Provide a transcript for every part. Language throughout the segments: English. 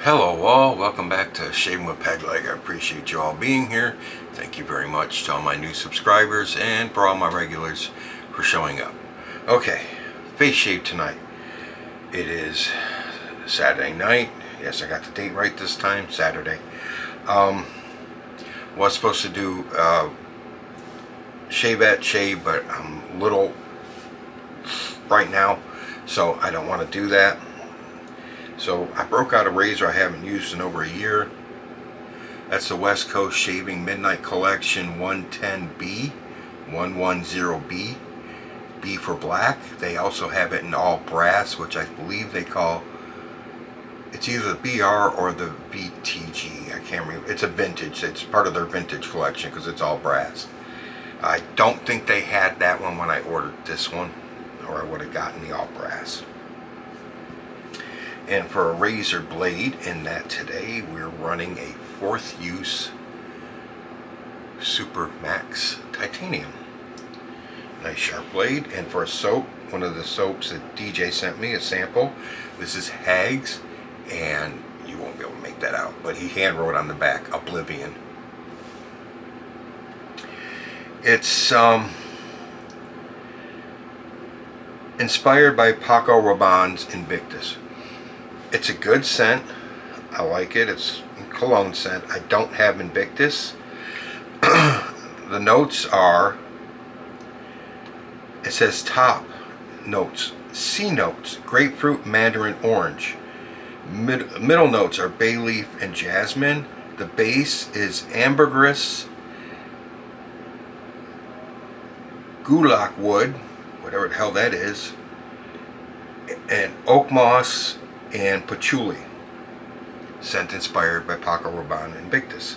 Hello all, welcome back to Shaving with Peg Leg. I appreciate you all being here. Thank you very much to all my new subscribers and for all my regulars for showing up. Okay, face shave tonight. It is Saturday night. Yes, I got the date right this time, Saturday. Was supposed to do shave, but I'm a little right now, so I don't want to do that. So I broke out a razor I haven't used in over a year. That's the West Coast Shaving Midnight Collection 110B, 110B, B for black. They also have it in all brass, which I believe they call, it's either the BR or the VTG. I can't remember. It's a vintage. It's part of their vintage collection because it's all brass. I don't think they had that one when I ordered this one, or I would have gotten the all brass. And for a razor blade in that today, we're running a 4th use Super Max Titanium. Nice sharp blade. And for a soap, one of the soaps that DJ sent me, a sample. This is HAGS, and you won't be able to make that out, but he hand wrote on the back, Oblivion. It's inspired by Paco Rabanne's Invictus. It's a good scent. I like it. It's a cologne scent. I don't have Invictus. The notes are, it says top notes, C notes, grapefruit, mandarin, orange. Middle notes are bay leaf and jasmine. The base is ambergris, Guaiac wood, whatever the hell that is, and Oakmoss and Patchouli. Scent inspired by Paco Rabanne Invictus.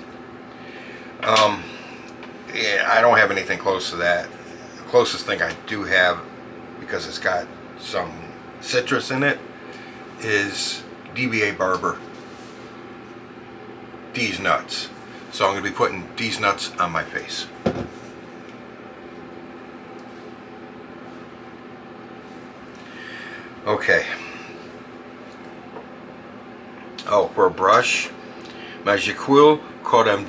Yeah, I don't have anything close to that. The closest thing I do have, because it's got some citrus in it, is DBA Barber Deez Nutz. So I'm going to be putting Deez Nutz on my face. Okay. Oh, for a brush, my Jequil Kokum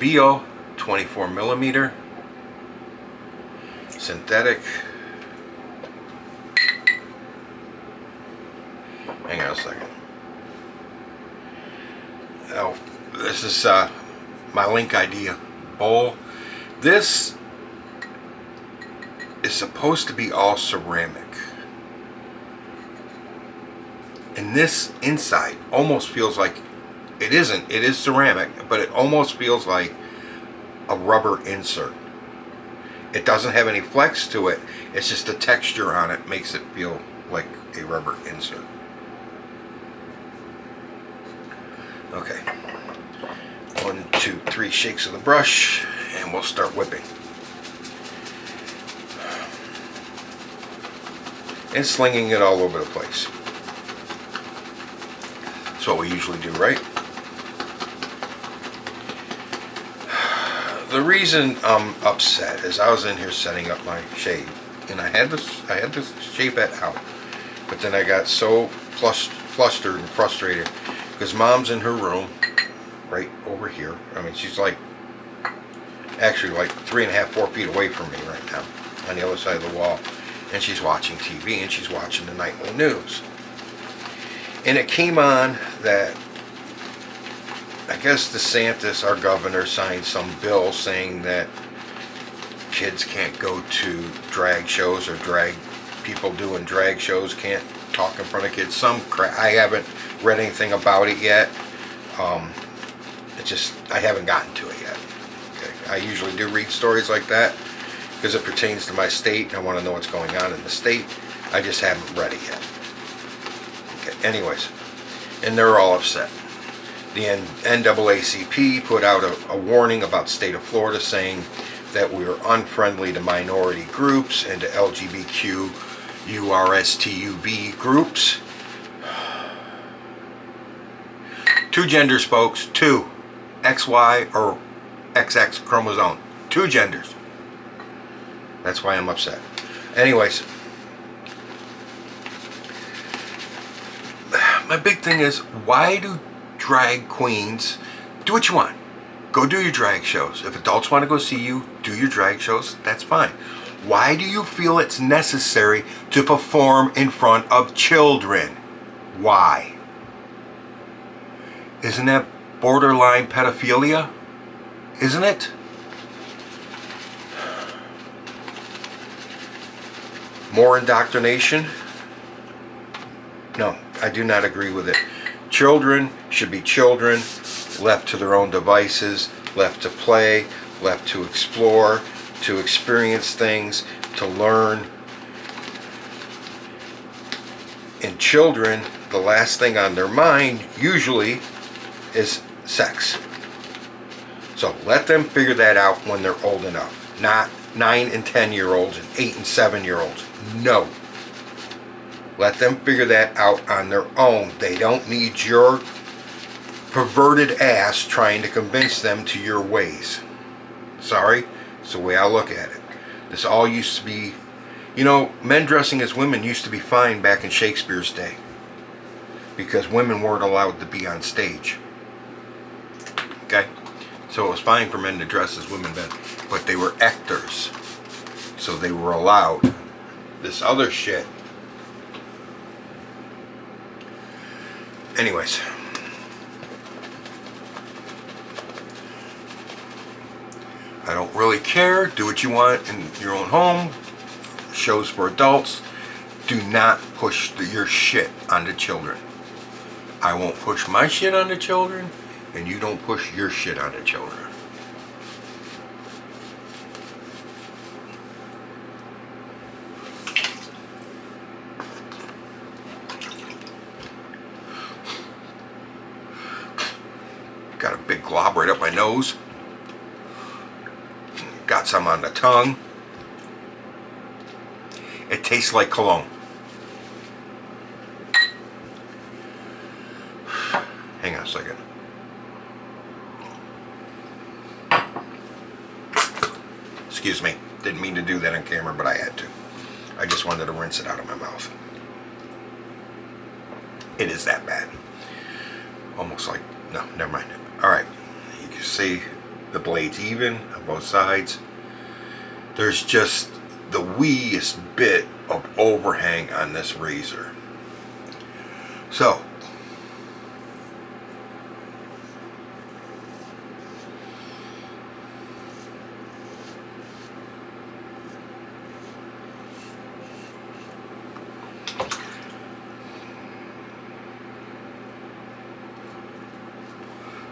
24mm synthetic. Hang on a second. Oh, this is my link idea bowl. This is supposed to be all ceramic. And this inside almost feels like, it isn't, it is ceramic, but it almost feels like a rubber insert. It doesn't have any flex to it, it's just the texture on it makes it feel like a rubber insert. Okay, 1, 2, 3 shakes of the brush, and we'll start whipping. And slinging it all over the place. That's what we usually do, right? The reason I'm upset is I was in here setting up my shave, and I had this shavette out, but then I got so flustered and frustrated because Mom's in her room right over here. I mean, she's like actually like 3.5, 4 feet away from me right now on the other side of the wall, and she's watching TV and she's watching the nightly news. And it came on that I guess DeSantis, our governor, signed some bill saying that kids can't go to drag shows, or drag people doing drag shows can't talk in front of kids. Some crap. I haven't read anything about it yet. I haven't gotten to it yet. Okay. I usually do read stories like that because it pertains to my state and I want to know what's going on in the state. I just haven't read it yet. Okay. Anyways, and they're all upset. The NAACP put out a warning about the state of Florida saying that we are unfriendly to minority groups and to LGBTQ URSTUV groups. 2 genders, folks. 2. XY or XX chromosome. 2 genders. That's why I'm upset. Anyways, my big thing is, why do drag queens. Do what you want. Go do your drag shows. If adults want to go see you, do your drag shows, that's fine. Why do you feel it's necessary to perform in front of children? Why? Isn't that borderline pedophilia? Isn't it? More indoctrination? No, I do not agree with it. Children should be children, left to their own devices, left to play, left to explore, to experience things, to learn. And children, the last thing on their mind usually is sex. So let them figure that out when they're old enough. Not 9 and 10-year-olds and 8 and 7-year-olds. No. Let them figure that out on their own. They don't need your perverted ass trying to convince them to your ways. Sorry, it's the way I look at it. This all used to be, you know, men dressing as women used to be fine back in Shakespeare's day, because women weren't allowed to be on stage. Okay? So it was fine for men to dress as women then, but they were actors, so they were allowed. This other shit. Anyways. I don't really care. Do what you want in your own home. Shows for adults. Do not push your shit onto children. I won't push my shit onto children, and you don't push your shit onto children. Got a big glob right up my nose. Got some on the tongue. It tastes like cologne. Hang on a second. Excuse me. Didn't mean to do that on camera, but I had to. I just wanted to rinse it out of my mouth. It is that bad. Almost like, no, never mind. Alright. You can see the blade's even on both sides. There's just the weeest bit of overhang on this razor. So,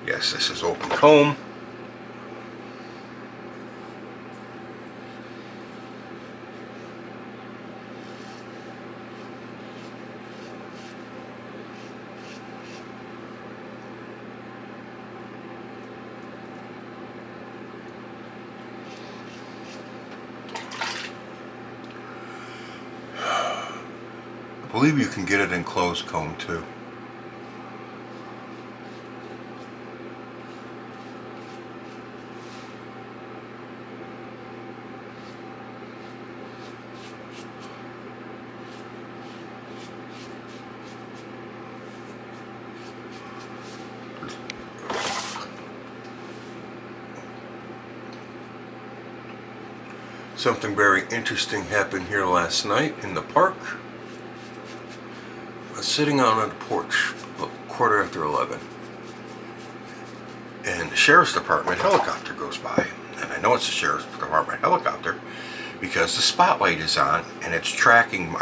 yes, this is open comb. I believe you can get it in closed comb too. Something very interesting happened here last night in the park. I was sitting out on the porch about 11:15, and the sheriff's department helicopter goes by. And I know it's the sheriff's department helicopter because the spotlight is on and it's tracking.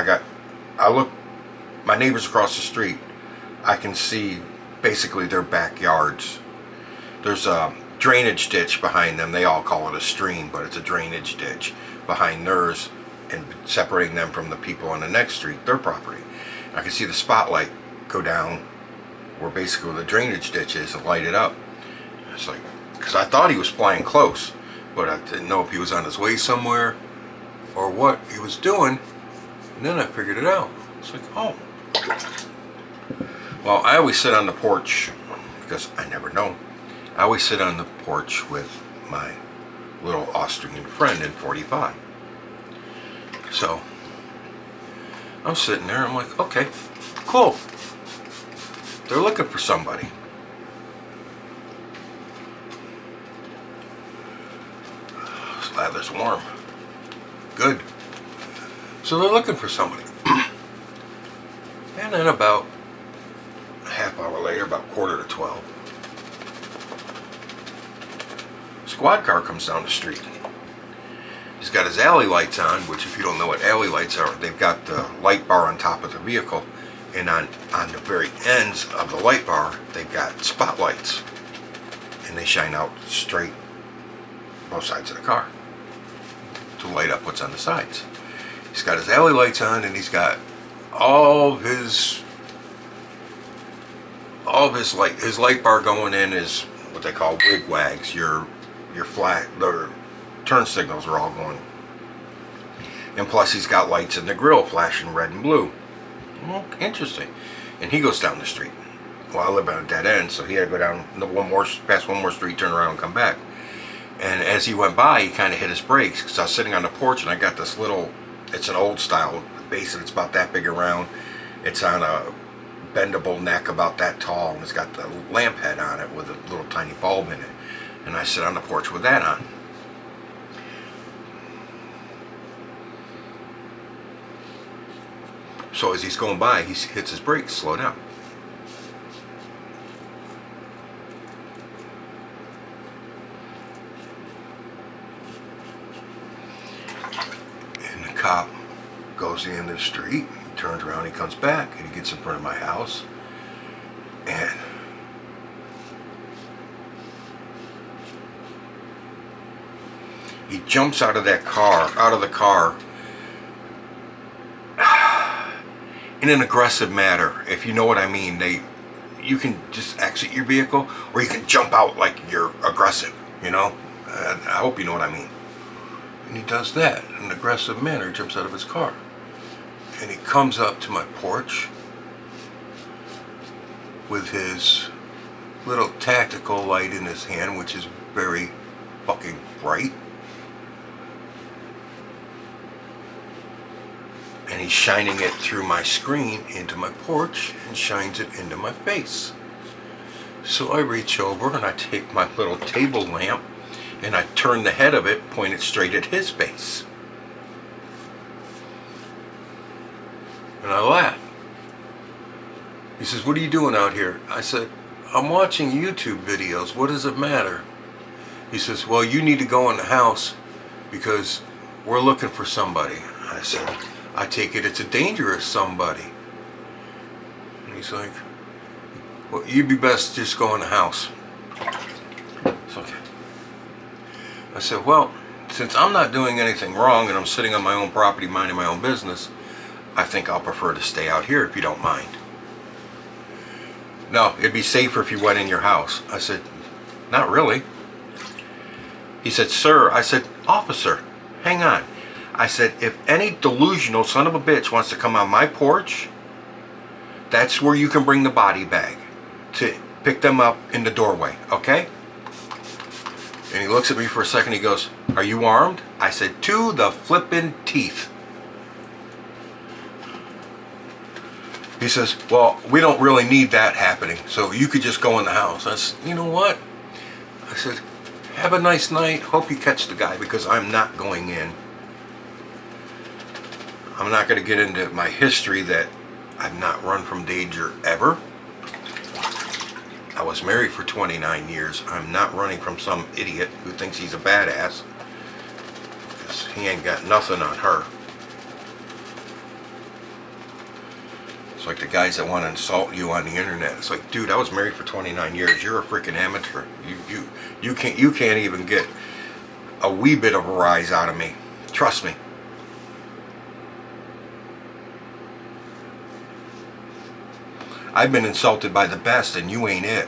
I look, my neighbors across the street, I can see basically their backyards. There's a drainage ditch behind them. They all call it a stream, but it's a drainage ditch behind theirs and separating them from the people on the next street, their property. I can see the spotlight go down where basically the drainage ditch is and light it up. It's like, because I thought he was flying close, but I didn't know if he was on his way somewhere or what he was doing. And then I figured it out. It's like, oh. Well, I always sit on the porch because I never know. I always sit on the porch with my little Austrian friend in 45. So I'm sitting there, I'm like, okay, cool. They're looking for somebody. Glad it's warm. Good. So they're looking for somebody. And then about a half hour later, about 11:45, squad car comes down the street. He's got his alley lights on, which if you don't know what alley lights are, they've got the light bar on top of the vehicle, and on the very ends of the light bar, they've got spotlights, and they shine out straight both sides of the car to light up what's on the sides. He's got his alley lights on, and he's got all his light bar going in is what they call wig wags. Your flat, the turn signals are all going. And plus he's got lights in the grill flashing red and blue. Well, interesting. And he goes down the street. Well, I live on a dead end, so he had to go down past one more street, turn around and come back. And as he went by, he kind of hit his brakes, because I was sitting on the porch and I got this little, it's an old style basin. It's about that big around. It's on a bendable neck about that tall, and it's got the lamp head on it with a little tiny bulb in it. And I sit on the porch with that on. So as he's going by, he hits his brakes, slow down. And the cop goes to the end of the street, he turns around, he comes back, and he gets in front of my house, and he jumps out of the car in an aggressive manner, if you know what I mean. You can just exit your vehicle, or you can jump out like you're aggressive, you know? I hope you know what I mean. And he does that in an aggressive manner, jumps out of his car. And he comes up to my porch with his little tactical light in his hand, which is very fucking bright. And he's shining it through my screen into my porch and shines it into my face. So I reach over and I take my little table lamp and I turn the head of it, point it straight at his face. And I laugh. He says, "What are you doing out here?" I said, "I'm watching YouTube videos. What does it matter?" He says, "Well, you need to go in the house because we're looking for somebody." I said, "I take it it's a dangerous somebody." And he's like, "Well, you'd be best just go in the house." It's okay. I said, "Well, since I'm not doing anything wrong and I'm sitting on my own property minding my own business, I think I'll prefer to stay out here if you don't mind." "No, it'd be safer if you went in your house." I said, "Not really." He said, "Sir," I said, "Officer, hang on." I said, "If any delusional son of a bitch wants to come on my porch, that's where you can bring the body bag to pick them up in the doorway, okay?" And he looks at me for a second, he goes, "Are you armed?" I said, "To the flippin' teeth." He says, "Well, we don't really need that happening, so you could just go in the house." I said, "You know what?" I said, "Have a nice night. Hope you catch the guy, because I'm not going in. I'm not going to get into my history that I've not run from danger ever. I was married for 29 years. I'm not running from some idiot who thinks he's a badass, because he ain't got nothing on her." It's like the guys that want to insult you on the internet. It's like, dude, I was married for 29 years. You're a freaking amateur. You can't even get a wee bit of a rise out of me. Trust me. I've been insulted by the best, and you ain't it.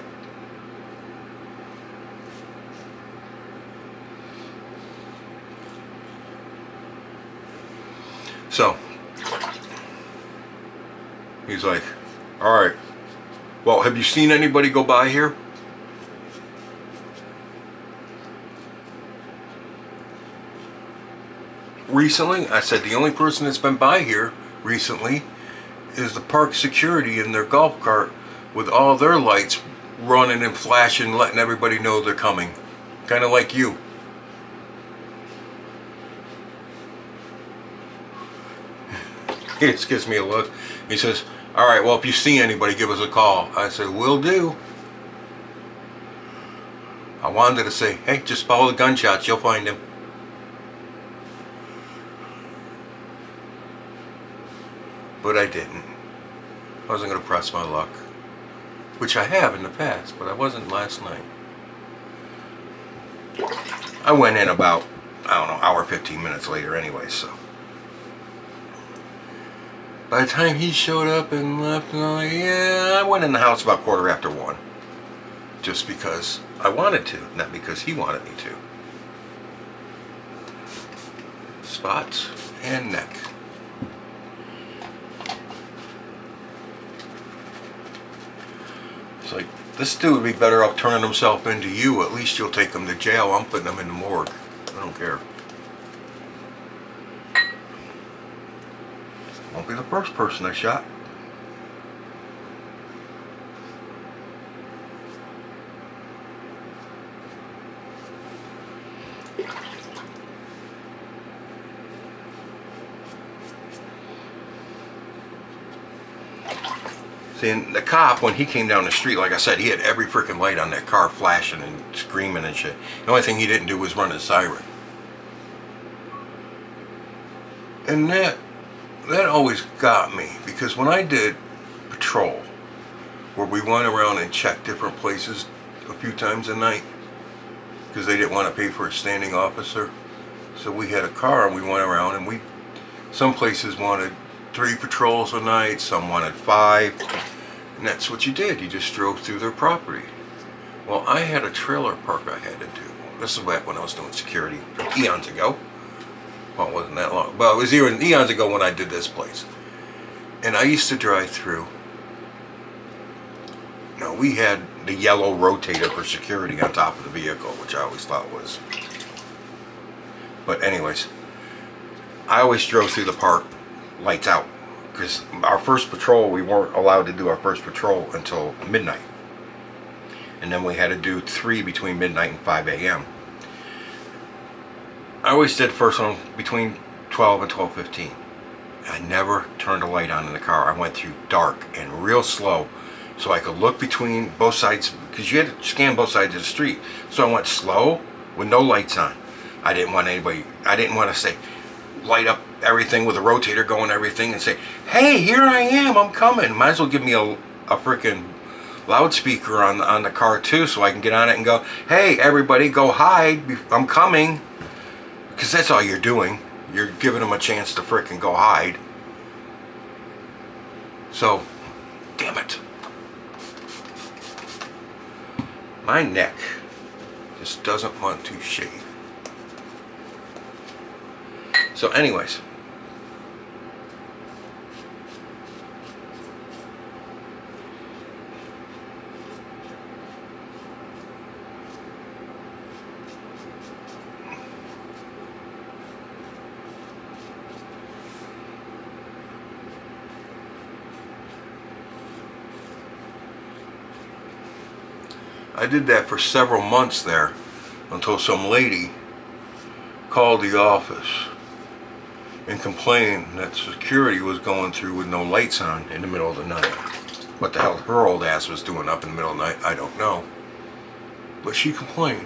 So he's like, "All right, well, have you seen anybody go by here?" "Recently?" I said, "The only person that's been by here recently is the park security in their golf cart with all their lights running and flashing, letting everybody know they're coming. Kind of like you." He just gives me a look. He says, all right, well, if you see anybody, give us a call. I said, will do. I wanted to say, hey, just follow the gunshots, you'll find him. But I didn't. I wasn't going to press my luck. Which I have in the past, but I wasn't last night. I went in about, I don't know, hour 15 minutes later anyway, so. By the time he showed up and left, and I'm like, yeah, I went in the house about 1:15. Just because I wanted to, not because he wanted me to. Spots and neck. It's like, this dude would be better off turning himself into you. At least you'll take him to jail. I'm putting him in the morgue. I don't care. Won't be the first person I shot. See, and the cop, when he came down the street, like I said, he had every freaking light on that car flashing and screaming and shit. The only thing he didn't do was run his siren. And that always got me, because when I did patrol, where we went around and checked different places a few times a night, because they didn't want to pay for a standing officer, so we had a car and we went around, and some places wanted 3 patrols a night, some wanted 5, and that's what you did. You just drove through their property. Well, I had a trailer park I had to do. This is back when I was doing security eons ago. Well, it wasn't that long. Well, it was even eons ago when I did this place. And I used to drive through. Now, we had the yellow rotator for security on top of the vehicle, which I always thought was. But anyways, I always drove through the park lights out, because our first patrol, we weren't allowed to do our first patrol until midnight, and then we had to do 3 between midnight and 5 a.m. I always did first one between 12 and 12:15. I never turned a light on in the car. I went through dark and real slow, so I could look between both sides, because you had to scan both sides of the street. So I went slow with no lights on. I didn't want to say, light up everything with a rotator going everything and say, hey, here I am, I'm coming. Might as well give me a freaking loudspeaker on the car too, so I can get on it and go, hey, everybody, go hide, I'm coming. Because that's all you're doing. You're giving them a chance to freaking go hide. So, damn it. My neck just doesn't want to shave. So anyways, I did that for several months there, until some lady called the office and complained that security was going through with no lights on in the middle of the night. What the hell her old ass was doing up in the middle of the night, I don't know. But she complained.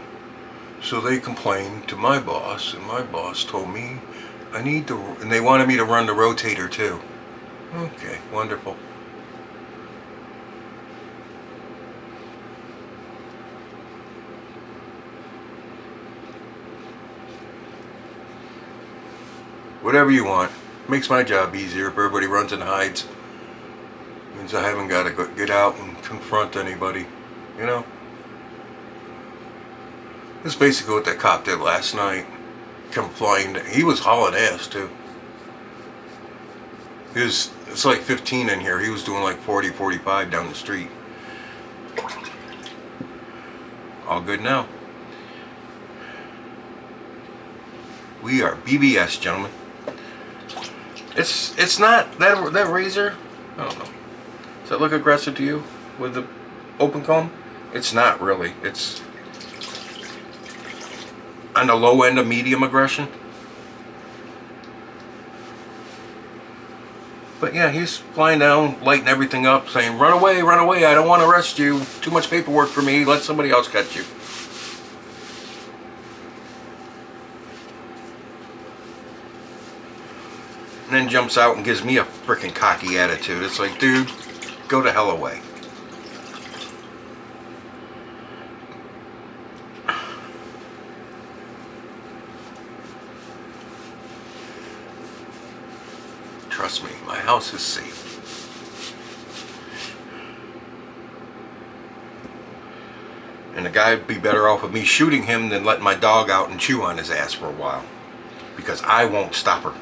So they complained to my boss, and my boss told me and they wanted me to run the rotator too. Okay, wonderful. Whatever you want. Makes my job easier if everybody runs and hides. Means I haven't got to get out and confront anybody, you know? That's basically what that cop did last night. Complained. He was hauling ass too. It's like 15 in here. He was doing like 40, 45 down the street. All good now. We are BBS, gentlemen. It's not that razor. I don't know. Does that look aggressive to you with the open comb? It's not really. It's on the low end of medium aggression. But yeah, he's flying down, lighting everything up, saying, run away, I don't want to arrest you. Too much paperwork for me, let somebody else catch you. And then jumps out and gives me a freaking cocky attitude. It's like, dude, go the hell away. Trust me, my house is safe. And the guy would be better off with me shooting him than letting my dog out and chew on his ass for a while. Because I won't stop her.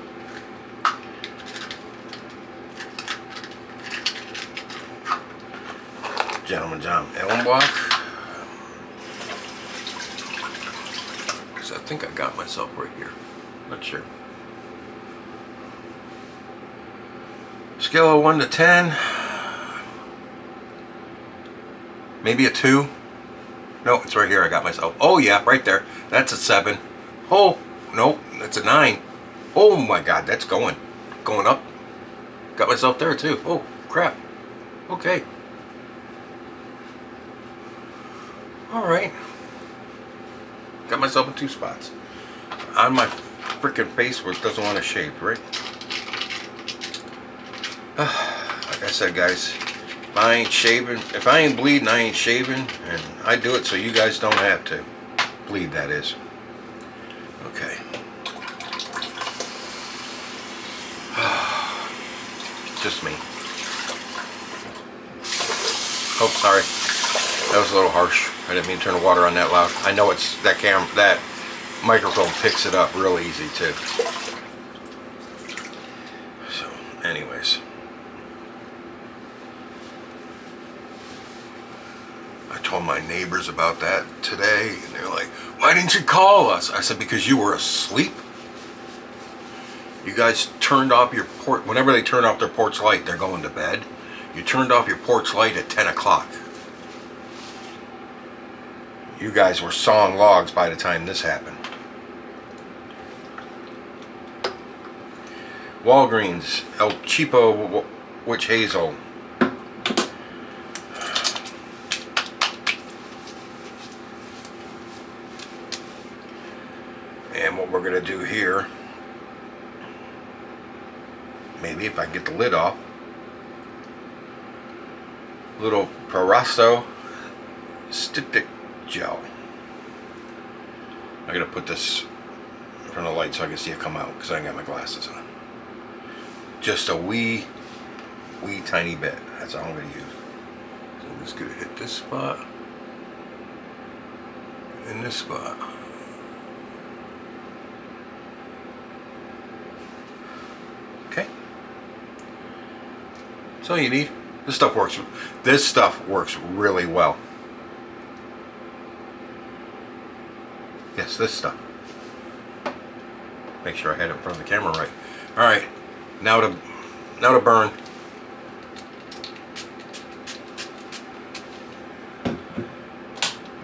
Gentleman John Ellenblock. Because I think I got myself right here. Not sure. Scale of 1 to 10. Maybe a 2. No, it's right here. I got myself. Oh yeah, right there. That's a 7. Oh, no, that's a 9. Oh my God, that's going up. Got myself there too. Oh crap. Okay. All right. Got myself in 2 spots. On my freaking face where it doesn't want to shave, right? Like I said, guys, if I ain't shaving, if I ain't bleeding, I ain't shaving, and I do it so you guys don't have to bleed, that is. Okay. Just me. Oh, sorry. That was a little harsh. I didn't mean to turn the water on that loud. I know it's that that microphone picks it up real easy too. So, anyways. I told my neighbors about that today, and they're like, why didn't you call us? I said, because you were asleep. You guys turned off your porch. Whenever they turn off their porch light, they're going to bed. You turned off your porch light at 10 o'clock. You guys were sawing logs by the time this happened. Walgreens, El Cheapo Witch Hazel. And what we're going to do here, maybe if I can get the lid off, little Parasto Stick Gel. I'm going to put this in front of the light so I can see it come out because I ain't got my glasses on. Just a wee tiny bit. That's all I'm going to use. So I'm just going to hit this spot and this spot. Okay. That's all you need. This stuff works. This stuff works really well. Yes, this stuff. Make sure I had it in front of the camera right. All right. Now to burn.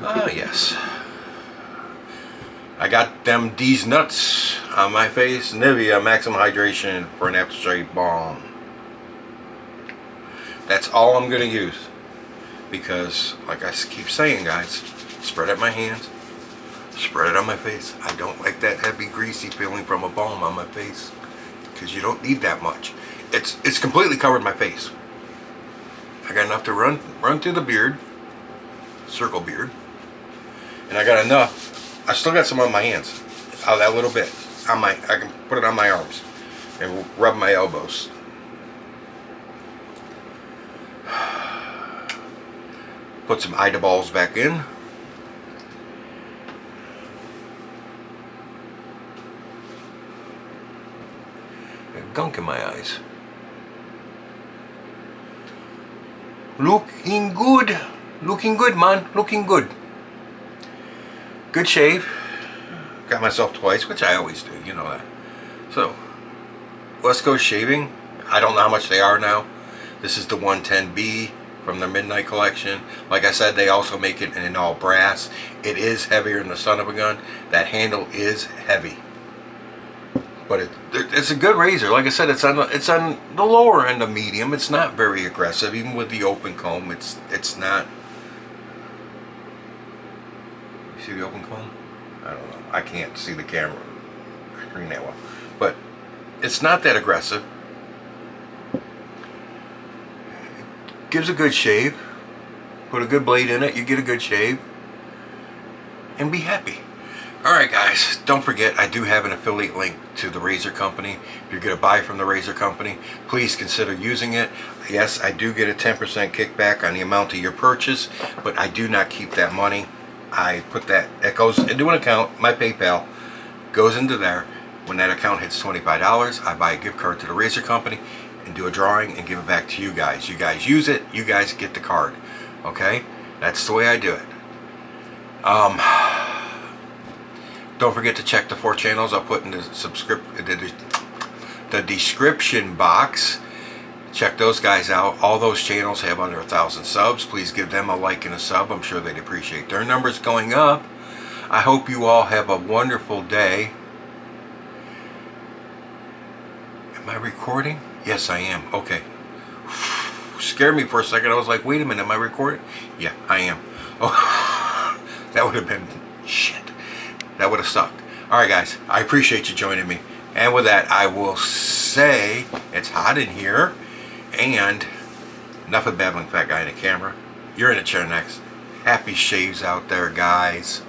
Ah, yes. I got them Deez Nutz on my face. Nivea Maximum Hydration for an aftershave balm. That's all I'm going to use. Because, like I keep saying, guys, spread it in my hands. Spread it on my face. I don't like that heavy, greasy feeling from a balm on my face. Because you don't need that much. It's completely covered my face. I got enough to run through the beard. Circle beard. And I got enough. I still got some on my hands. Oh, that little bit. I can put it on my arms. And rub my elbows. Put some Ida balls back in. Gunk in my eyes. Looking good. Looking good, man. Looking good. Good shave. Got myself twice, which I always do, you know that. So, West Coast Shaving. I don't know how much they are now. This is the 110B from their Midnight Collection. Like I said, they also make it in all brass. It is heavier than the son of a gun. That handle is heavy. But it's a good razor. Like I said, it's on the lower end of medium. It's not very aggressive, even with the open comb. It's not. You see the open comb? I don't know. I can't see the camera screen that well, but it's not that aggressive. Gives a good shave. Put a good blade in it, you get a good shave, and be happy. Alright guys, don't forget I do have an affiliate link to the razor company. If you're going to buy from the razor company, please consider using it. Yes, I do get a 10% kickback on the amount of your purchase, but I do not keep that money. I put that, it goes into an account, my PayPal goes into there. When that account hits $25, I buy a gift card to the razor company and do a drawing and give it back to you guys. You guys use it, you guys get the card. Okay, that's the way I do it. Don't forget to check the 4 channels I'll put in the description box. Check those guys out. All those channels have under 1,000 subs. Please give them a like and a sub. I'm sure they'd appreciate their numbers going up. I hope you all have a wonderful day. Am I recording? Yes, I am. Okay. Scared me for a second. I was like, wait a minute, am I recording? Yeah, I am. Oh, that would have been shit. That would have sucked. Alright guys, I appreciate you joining me. And with that, I will say it's hot in here. And enough of babbling fat guy in the camera. You're in the chair next. Happy shaves out there, guys.